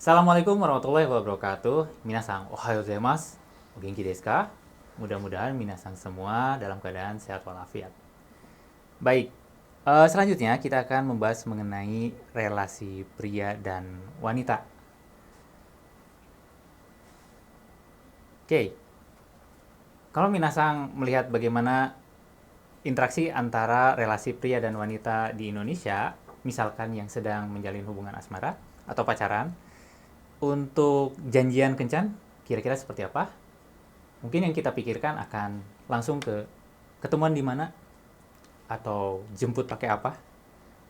Assalamualaikum warahmatullahi wabarakatuh. Minasan, ohayo gozaimasu. O genki desu ka? Mudah-mudahan minasan semua dalam keadaan sehat walafiat. Baik, selanjutnya kita akan membahas mengenai relasi pria dan wanita. Oke, kalau minasan melihat bagaimana interaksi antara relasi pria dan wanita di Indonesia, misalkan yang sedang menjalin hubungan asmara atau pacaran, untuk janjian kencan, kira-kira seperti apa? Mungkin yang kita pikirkan akan langsung ke ketemuan di mana, atau jemput pakai apa,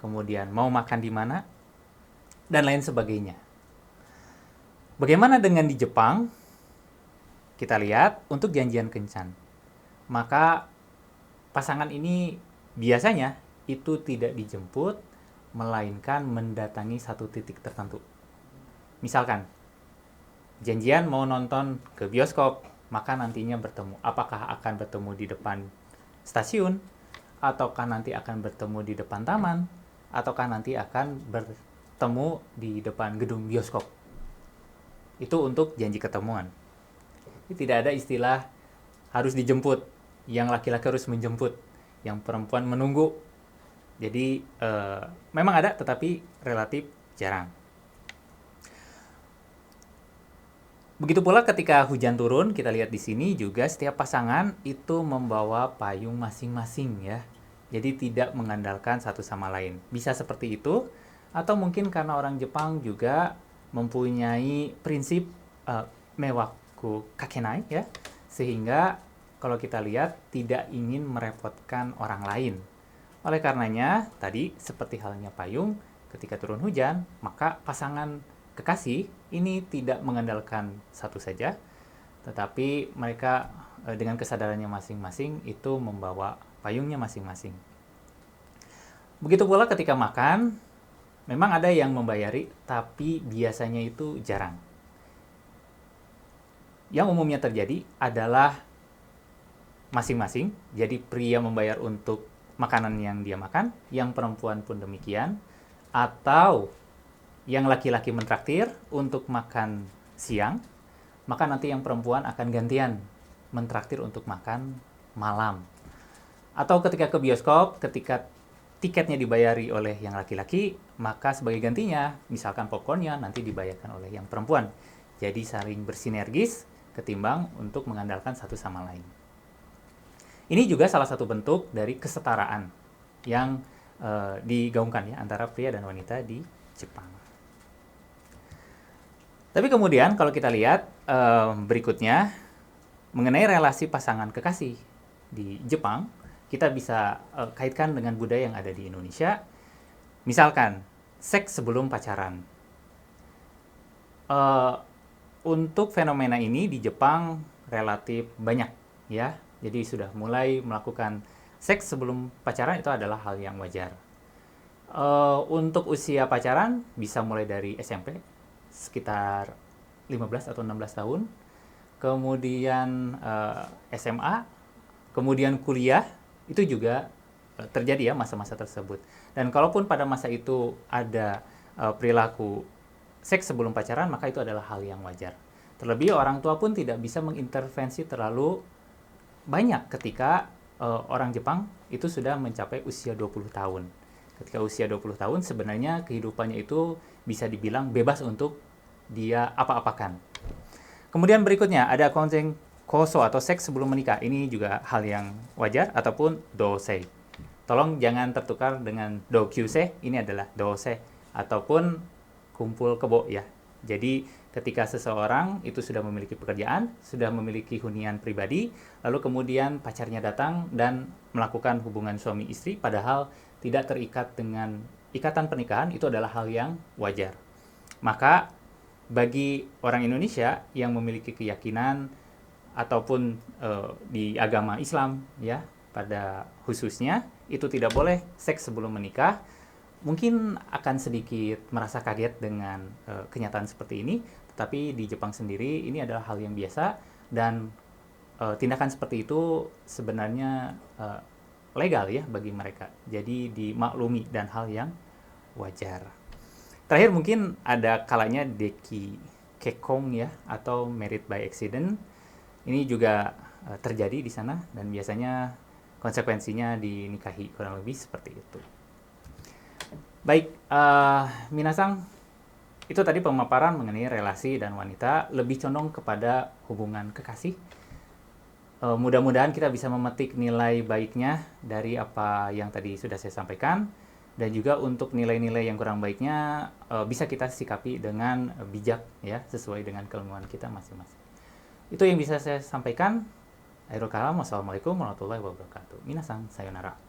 kemudian mau makan di mana, dan lain sebagainya. Bagaimana dengan di Jepang? Kita lihat untuk janjian kencan. Maka pasangan ini biasanya itu tidak dijemput, melainkan mendatangi satu titik tertentu. Misalkan, janjian mau nonton ke bioskop, maka nantinya bertemu. Apakah akan bertemu di depan stasiun, ataukah nanti akan bertemu di depan taman, ataukah nanti akan bertemu di depan gedung bioskop. Itu untuk janji ketemuan. Tidak ada istilah harus dijemput, yang laki-laki harus menjemput, yang perempuan menunggu. Jadi memang ada, tetapi relatif jarang. Begitu pula ketika hujan turun, kita lihat di sini juga setiap pasangan itu membawa payung masing-masing ya. Jadi tidak mengandalkan satu sama lain. Bisa seperti itu, atau mungkin karena orang Jepang juga mempunyai prinsip mewaku kakenai ya, sehingga kalau kita lihat tidak ingin merepotkan orang lain. Oleh karenanya, tadi seperti halnya payung, ketika turun hujan, maka pasangan kekasih ini tidak mengandalkan satu saja, tetapi mereka dengan kesadarannya masing-masing itu membawa payungnya masing-masing. Begitu pula ketika makan, memang ada yang membayari, tapi biasanya itu jarang. Yang umumnya terjadi adalah masing-masing, jadi pria membayar untuk makanan yang dia makan, yang perempuan pun demikian, atau yang laki-laki mentraktir untuk makan siang, maka nanti yang perempuan akan gantian mentraktir untuk makan malam. Atau ketika ke bioskop, ketika tiketnya dibayari oleh yang laki-laki, maka sebagai gantinya, misalkan popcornnya nanti dibayarkan oleh yang perempuan. Jadi saling bersinergis ketimbang untuk mengandalkan satu sama lain. Ini juga salah satu bentuk dari kesetaraan yang digaungkan ya antara pria dan wanita di Jepang. Tapi kemudian kalau kita lihat berikutnya mengenai relasi pasangan kekasih di Jepang, kita bisa kaitkan dengan budaya yang ada di Indonesia. Misalkan seks sebelum pacaran. Untuk fenomena ini di Jepang relatif banyak ya. Jadi sudah mulai melakukan seks sebelum pacaran itu adalah hal yang wajar. Untuk usia pacaran bisa mulai dari SMP sekitar 15 atau 16 tahun, kemudian SMA, kemudian kuliah, itu juga terjadi ya masa-masa tersebut. Dan kalaupun pada masa itu ada perilaku seks sebelum pacaran, maka itu adalah hal yang wajar. Terlebih orang tua pun tidak bisa mengintervensi terlalu banyak ketika orang Jepang itu sudah mencapai usia 20 tahun. Ketika usia 20 tahun sebenarnya kehidupannya itu bisa dibilang bebas untuk dia apa-apakan. Kemudian berikutnya ada konsen koso atau seks sebelum menikah. Ini juga hal yang wajar ataupun dosei. Tolong jangan tertukar dengan dokyusei. Ini adalah dosei ataupun kumpul kebo ya. Jadi ketika seseorang itu sudah memiliki pekerjaan, sudah memiliki hunian pribadi, lalu kemudian pacarnya datang dan melakukan hubungan suami istri, padahal tidak terikat dengan ikatan pernikahan, itu adalah hal yang wajar. Maka bagi orang Indonesia yang memiliki keyakinan ataupun di agama Islam ya pada khususnya itu tidak boleh seks sebelum menikah, mungkin akan sedikit merasa kaget dengan kenyataan seperti ini, tetapi di Jepang sendiri ini adalah hal yang biasa dan tindakan seperti itu sebenarnya legal ya bagi mereka. Jadi dimaklumi dan hal yang wajar. Terakhir mungkin ada kalanya deki kekong ya, atau married by accident. Ini juga terjadi di sana dan biasanya konsekuensinya dinikahi, kurang lebih seperti itu. Baik, minasang, itu tadi pemaparan mengenai relasi dan wanita, lebih condong kepada hubungan kekasih. Mudah-mudahan kita bisa memetik nilai baiknya dari apa yang tadi sudah saya sampaikan, dan juga untuk nilai-nilai yang kurang baiknya bisa kita sikapi dengan bijak ya, sesuai dengan keilmuan kita masing-masing. Itu yang bisa saya sampaikan. Akhirul kalam, wassalamualaikum warahmatullahi wabarakatuh. Minasang, sayonara.